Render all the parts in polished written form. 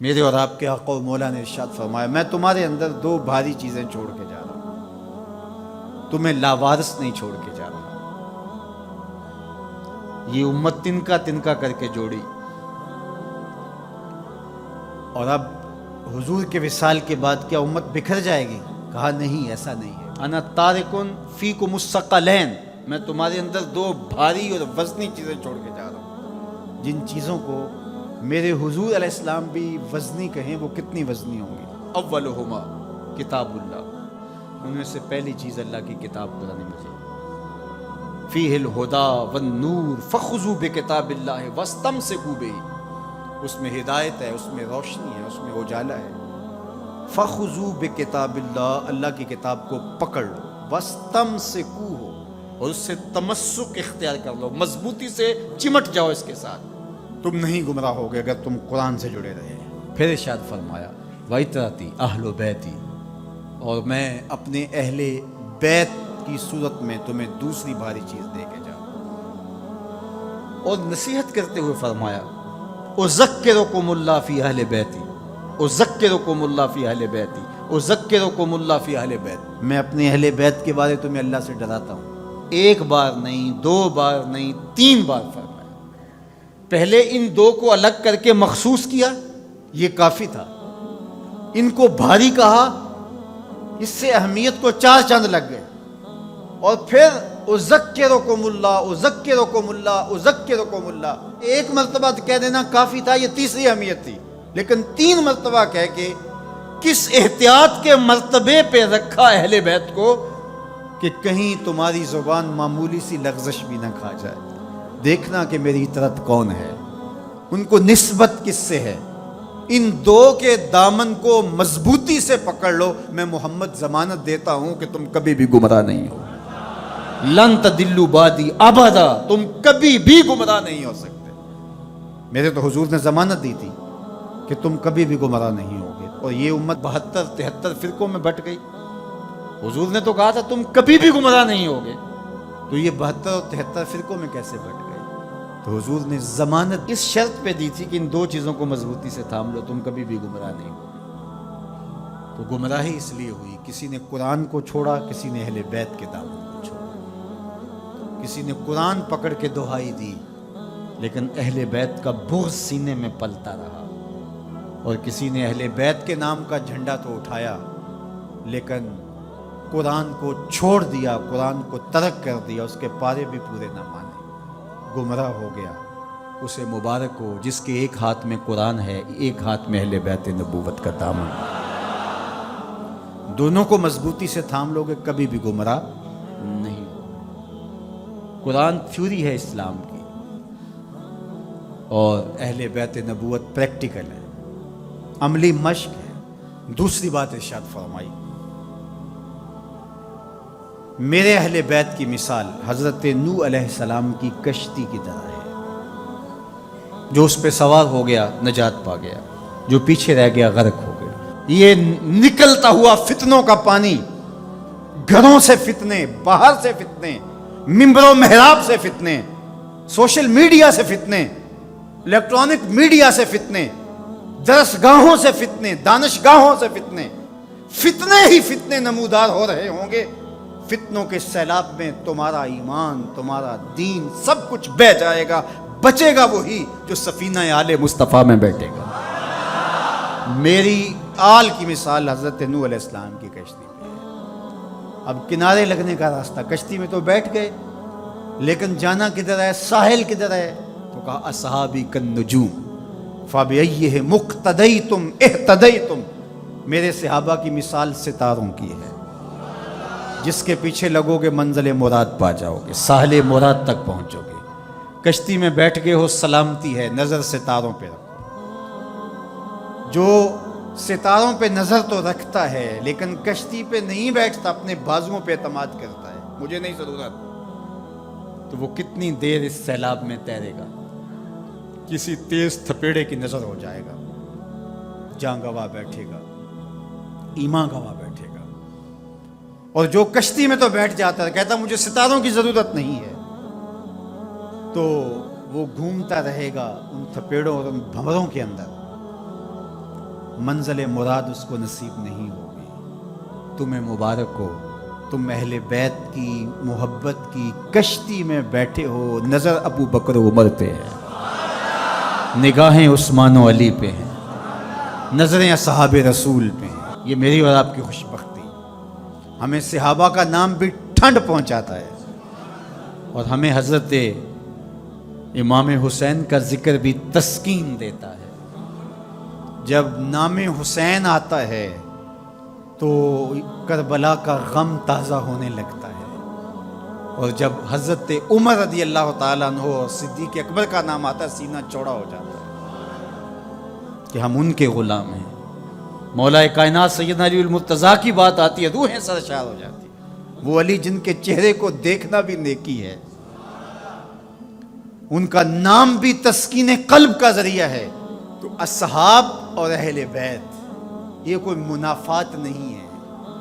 میرے اور آپ کے آقا و مولا نے ارشاد فرمایا، میں تمہارے اندر دو بھاری چیزیں چھوڑ کے جا رہا ہوں، تمہیں لاوارث نہیں چھوڑ کے جا رہا۔ یہ امت تنکا کر کے جوڑی، اور اب حضور کے وصال کے بعد کیا امت بکھر جائے گی؟ کہا نہیں، ایسا نہیں ہے۔ انا تارکن فیکم الثقلین، میں تمہارے اندر دو بھاری اور وزنی چیزیں چھوڑ کے جا رہا ہوں، جن چیزوں کو میرے حضور علیہ السلام بھی وزنی کہیں، وہ کتنی وزنی ہوں گی؟ اولہما کتاب اللہ، ان میں سے پہلی چیز اللہ کی کتاب قرآن مجید، فیہ الہدی والنور فخذوا بکتاب اللہ واستمسکوا بہ، اس میں ہدایت ہے، اس میں روشنی ہے، اس میں اجالا ہے۔ فخذوا بکتاب اللہ، اللہ کی کتاب کو پکڑ لو، واستمسکوا ہو، اور اس سے تمسک اختیار کر لو، مضبوطی سے چمٹ جاؤ اس کے ساتھ، تم نہیں گمراہ ہوگے اگر تم قرآن سے جڑے رہے۔ پھر ارشاد فرمایا، وَإِتْرَتِي أَهْلُ بَيْتِي، اور میں اپنے اہل بیت کی صورت میں تمہیں دوسری بھاری چیز دے کے جا رہا ہوں۔ اور نصیحت کرتے ہوئے فرمایا، اذکرکم اللہ فی اہل بیتی، اذکرکم اللہ فی اہل بیتی، اذکرکم اللہ فی اہل بیت، میں اپنے اہل بیت کے بارے تمہیں اللہ سے ڈراتا ہوں۔ ایک بار نہیں، دو بار نہیں، 3 بار فرمایا۔ پہلے ان دو کو الگ کر کے مخصوص کیا، یہ کافی تھا۔ ان کو بھاری کہا، اس سے اہمیت کو 4 چاند لگ گئے۔ اور پھر اذکرکم اللہ، اذکرکم اللہ، اذکرکم اللہ، ایک مرتبہ کہہ دینا کافی تھا، یہ تیسری اہمیت تھی، لیکن 3 مرتبہ کہہ کے کس احتیاط کے مرتبے پہ رکھا اہل بیت کو کہ کہیں تمہاری زبان معمولی سی لغزش بھی نہ کھا جائے۔ دیکھنا کہ میری اطرت کون ہے، ان کو نسبت کس سے ہے، ان دو کے دامن کو مضبوطی سے پکڑ لو، میں محمد ضمانت دیتا ہوں کہ تم کبھی بھی گمراہ نہیں ہو۔ لن تضلوا بعدی ابدا، تم کبھی بھی گمراہ نہیں ہو سکتے۔ میرے تو حضور نے ضمانت دی تھی کہ تم کبھی بھی گمراہ نہیں ہوگے، اور یہ امت 72-73 فرقوں میں بٹ گئی۔ حضور نے تو کہا تھا تم کبھی بھی گمراہ نہیں ہوگے، تو یہ 72 اور 73 فرقوں میں کیسے بٹ گئی؟ تو حضور نے ضمانت اس شرط پہ دی تھی کہ ان 2 چیزوں کو مضبوطی سے تھام لو، تم کبھی بھی گمراہ نہیں ہوگے۔ تو گمراہی اس لیے ہوئی، کسی نے قرآن کو چھوڑا، کسی نے اہل بیت کے دامن کو چھوڑا، کسی نے قرآن پکڑ کے دہائی دی لیکن اہل بیت کا بغض سینے میں پلتا رہا، اور کسی نے اہل بیت کے نام کا جھنڈا تو اٹھایا لیکن قرآن کو چھوڑ دیا، قرآن کو ترک کر دیا، اس کے پارے بھی پورے نہ مانے، گمراہ ہو گیا۔ اسے مبارک ہو جس کے ایک ہاتھ میں قرآن ہے، ایک ہاتھ میں اہل بیت نبوت کا دامن۔ دونوں کو مضبوطی سے تھام لوگے، کبھی بھی گمراہ نہیں ہو۔ قرآن تھیوری ہے اسلام کی، اور اہل بیت نبوت پریکٹیکل ہے، عملی مشق ہے۔ دوسری بات ارشاد فرمائی، میرے اہل بیت کی مثال حضرت نوح علیہ السلام کی کشتی کی طرح ہے، جو اس پہ سوار ہو گیا نجات پا گیا، جو پیچھے رہ گیا غرق ہو گیا۔ یہ نکلتا ہوا فتنوں کا پانی، گھروں سے فتنے، باہر سے فتنے، ممبر و محراب سے فتنے، سوشل میڈیا سے فتنے، الیکٹرانک میڈیا سے فتنے، درسگاہوں سے فتنے، دانشگاہوں سے فتنے، فتنے ہی فتنے نمودار ہو رہے ہوں گے۔ فتنوں کے سیلاب میں تمہارا ایمان، تمہارا دین، سب کچھ بہہ جائے گا، بچے گا وہی جو سفینہ آل مصطفیٰ میں بیٹھے گا۔ میری آل کی مثال حضرت نوح علیہ السلام کی کشتی پہ ہے۔ اب کنارے لگنے کا راستہ، کشتی میں تو بیٹھ گئے لیکن جانا کدھر ہے، ساحل کدھر ہے؟ تو کہا اصحابی کالنجوم فبأیہم اقتدیتم اہتدیتم، میرے صحابہ کی مثال ستاروں کی ہے، جس کے پیچھے لگو گے منزل مراد پا جاؤ گے، ساحل مراد تک پہنچو گے۔ کشتی میں بیٹھ گئے ہو، سلامتی ہے، نظر ستاروں پہ رکھو۔ جو ستاروں پہ نظر تو رکھتا ہے لیکن کشتی پہ نہیں بیٹھتا، اپنے بازوؤں پہ اعتماد کرتا ہے، مجھے نہیں ضرورت، تو وہ کتنی دیر اس سیلاب میں تیرے گا؟ کسی تیز تھپیڑے کی نظر ہو جائے گا، جاں گواہ بیٹھے گا، ایمان گواہ بیٹھے گا۔ اور جو کشتی میں تو بیٹھ جاتا ہے، کہتا مجھے ستاروں کی ضرورت نہیں ہے، تو وہ گھومتا رہے گا ان تھپیڑوں اور ان بھنوروں کے اندر، منزل مراد اس کو نصیب نہیں ہوگی۔ تمہیں مبارک ہو، تم اہل بیت کی محبت کی کشتی میں بیٹھے ہو، نظر ابو بکر و عمر پہ ہے، نگاہیں عثمان و علی پہ ہیں، نظریں اصحاب رسول پہ ہیں۔ یہ میری اور آپ کی خوش بختی۔ ہمیں صحابہ کا نام بھی ٹھنڈ پہنچاتا ہے، اور ہمیں حضرت امام حسین کا ذکر بھی تسکین دیتا ہے۔ جب نام حسین آتا ہے تو کربلا کا غم تازہ ہونے لگتا ہے، اور جب حضرت عمر رضی اللہ تعالیٰ عنہ اور صدیق اکبر کا نام آتا ہے سینہ چوڑا ہو جاتا ہے کہ ہم ان کے غلام ہیں۔ مولا کائنات سیدنا علی المرتضیٰ کی بات آتی ہے، روحیں سرشار ہو جاتی ہیں۔ وہ علی جن کے چہرے کو دیکھنا بھی نیکی ہے، ان کا نام بھی تسکین قلب کا ذریعہ ہے۔ تو اصحاب اور اہل بیت یہ کوئی منافات نہیں ہے،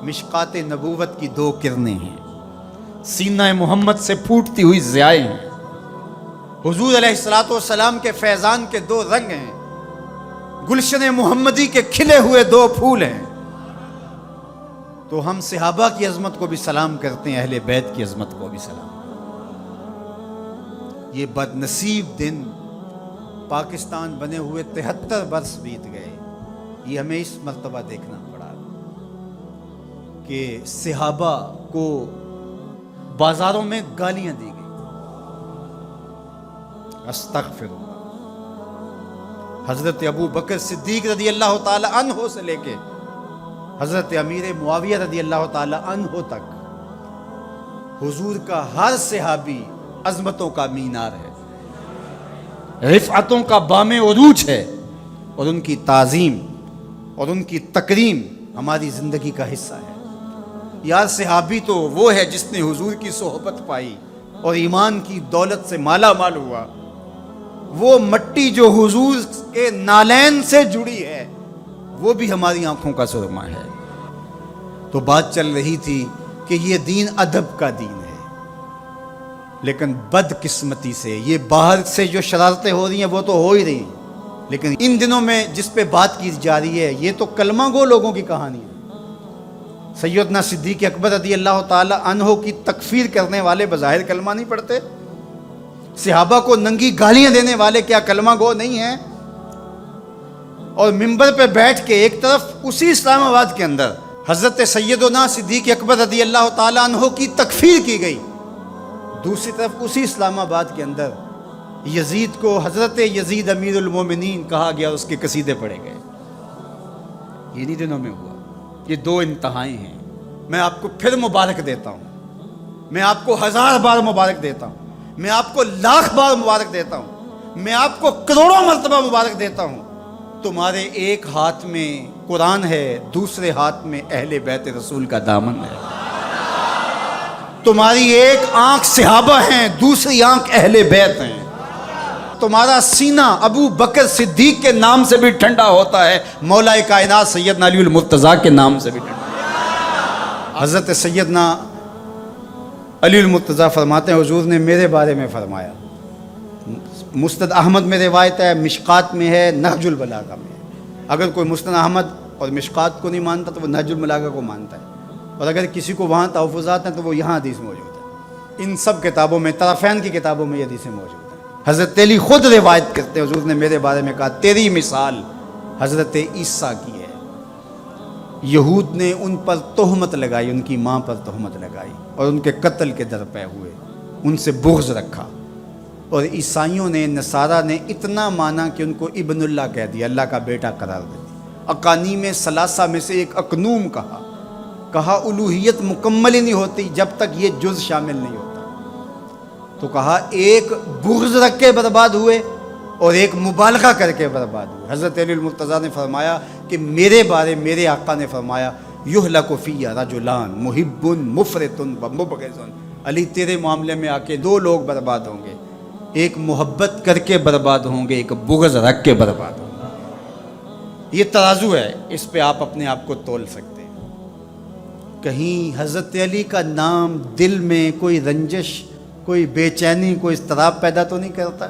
مشکات نبوت کی دو کرنیں ہیں، سینہ محمد سے پھوٹتی ہوئی ضیائیں ہیں، حضور علیہ السلام کے فیضان کے دو رنگ ہیں، گلشن محمدی کے کھلے ہوئے دو پھول ہیں۔ تو ہم صحابہ کی عظمت کو بھی سلام کرتے ہیں، اہل بیت کی عظمت کو بھی سلام۔ یہ بد نصیب دن پاکستان بنے ہوئے 73 برس بیت گئے، یہ ہمیں اس مرتبہ دیکھنا پڑا کہ صحابہ کو بازاروں میں گالیاں دی گئی، استغفر اللہ۔ حضرت ابو بکر صدیق رضی اللہ تعالی عنہ سے لے کے حضرت امیر معاویہ رضی اللہ تعالی عنہ تک حضور کا ہر صحابی عظمتوں کا مینار ہے، رفعتوں کا بام عروج ہے، اور ان کی تعظیم اور ان کی تکریم ہماری زندگی کا حصہ ہے۔ یار صحابی تو وہ ہے جس نے حضور کی صحبت پائی اور ایمان کی دولت سے مالا مال ہوا، وہ مٹی جو حضور کے نالین سے جڑی ہے وہ بھی ہماری آنکھوں کا سرما ہے۔ تو بات چل رہی تھی کہ یہ دین ادب کا دین ہے، لیکن بدقسمتی سے یہ باہر سے جو شرارتیں ہو رہی ہیں وہ تو ہو ہی رہی ہیں، لیکن ان دنوں میں جس پہ بات کی جا رہی ہے یہ تو کلمہ گو لوگوں کی کہانی ہے۔ سیدنا صدیق اکبر رضی اللہ تعالی عنہ کی تکفیر کرنے والے بظاہر کلمہ نہیں پڑھتے، صحابہ کو ننگی گالیاں دینے والے کیا کلمہ گو نہیں ہیں؟ اور منبر پہ بیٹھ کے ایک طرف اسی اسلام آباد کے اندر حضرت سیدنا صدیق اکبر رضی اللہ تعالی عنہ کی تکفیر کی گئی، دوسری طرف اسی اسلام آباد کے اندر یزید کو حضرت یزید امیر المومنین کہا گیا، اس کے قصیدے پڑھے گئے۔ یہ نہیں دنوں میں ہوا، یہ دو انتہائیں ہیں۔ میں آپ کو پھر مبارک دیتا ہوں، میں آپ کو 1000 بار مبارک دیتا ہوں، میں آپ کو 1,00,000 بار مبارک دیتا ہوں، میں آپ کو کروڑوں مرتبہ مبارک دیتا ہوں۔ تمہارے ایک ہاتھ میں قرآن ہے، دوسرے ہاتھ میں اہل بیت رسول کا دامن ہے۔ تمہاری ایک آنکھ صحابہ ہیں، دوسری آنکھ اہل بیت ہیں۔ تمہارا سینہ ابو بکر صدیق کے نام سے بھی ٹھنڈا ہوتا ہے، مولا کائنات سیدنا علی المرتضیٰ کے نام سے بھی ٹھنڈا۔ حضرت سیدنا علی المرتضیٰ فرماتے ہیں حضور نے میرے بارے میں فرمایا، مسند احمد میں روایت ہے، مشکات میں ہے، نہج البلاغہ میں ہے۔ اگر کوئی مسند احمد اور مشکات کو نہیں مانتا تو وہ نہج البلاغہ کو مانتا ہے، اور اگر کسی کو وہاں تحفظات ہیں تو وہ یہاں حدیث موجود ہے۔ ان سب کتابوں میں، طرفین کی کتابوں میں یہ حدیثیں موجود ہیں۔ حضرت علی خود روایت کرتے ہیں حضور نے میرے بارے میں کہا تیری مثال حضرت عیسیٰ کی ہے۔ یہود نے ان پر تہمت لگائی، ان کی ماں پر تہمت لگائی اور ان کے قتل کے درپے ہوئے، ان سے بغض رکھا، اور عیسائیوں نے، نصارہ نے اتنا مانا کہ ان کو ابن اللہ کہہ دیا، اللہ کا بیٹا قرار دے دیا۔ اقانیم ثلاثہ میں سے ایک اقنوم کہا الوہیت مکمل ہی نہیں ہوتی جب تک یہ جز شامل نہیں ہوتا۔ تو کہا ایک بغض رکھ کے برباد ہوئے اور ایک مبالغہ کر کے برباد ہوئے۔ حضرت علی المرتضیٰ نے فرمایا کہ میرے بارے میرے آقا نے فرمایا یہلک فی رجلان محب مفرط و مبغض۔ علی تیرے معاملے میں آ کے دو لوگ برباد ہوں گے، ایک محبت کر کے برباد ہوں گے، ایک بغض رکھ کے برباد ہوں گے۔ یہ ترازو ہے، اس پہ آپ اپنے آپ کو تول سکتے ہیں۔ کہیں حضرت علی کا نام دل میں کوئی رنجش، کوئی بے چینی کوئی اضطراب پیدا تو نہیں کرتا؟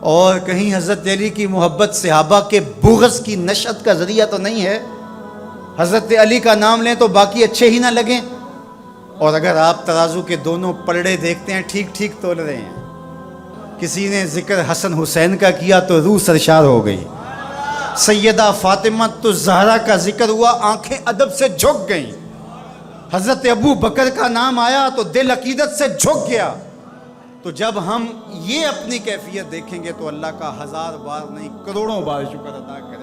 اور کہیں حضرت علی کی محبت صحابہ کے بغض کی نشأت کا ذریعہ تو نہیں ہے؟ حضرت علی کا نام لیں تو باقی اچھے ہی نہ لگیں؟ اور اگر آپ ترازو کے دونوں پلڑے دیکھتے ہیں ٹھیک ٹھیک تول رہے ہیں، کسی نے ذکر حسن حسین کا کیا تو روح سرشار ہو گئی، سیدہ فاطمہ تو زہرا کا ذکر ہوا آنکھیں ادب سے جھک گئیں، حضرت ابو بکر کا نام آیا تو دل عقیدت سے جھک گیا۔ تو جب ہم یہ اپنی کیفیت دیکھیں گے تو اللہ کا 1000 بار نہیں کروڑوں بار شکر ادا کریں۔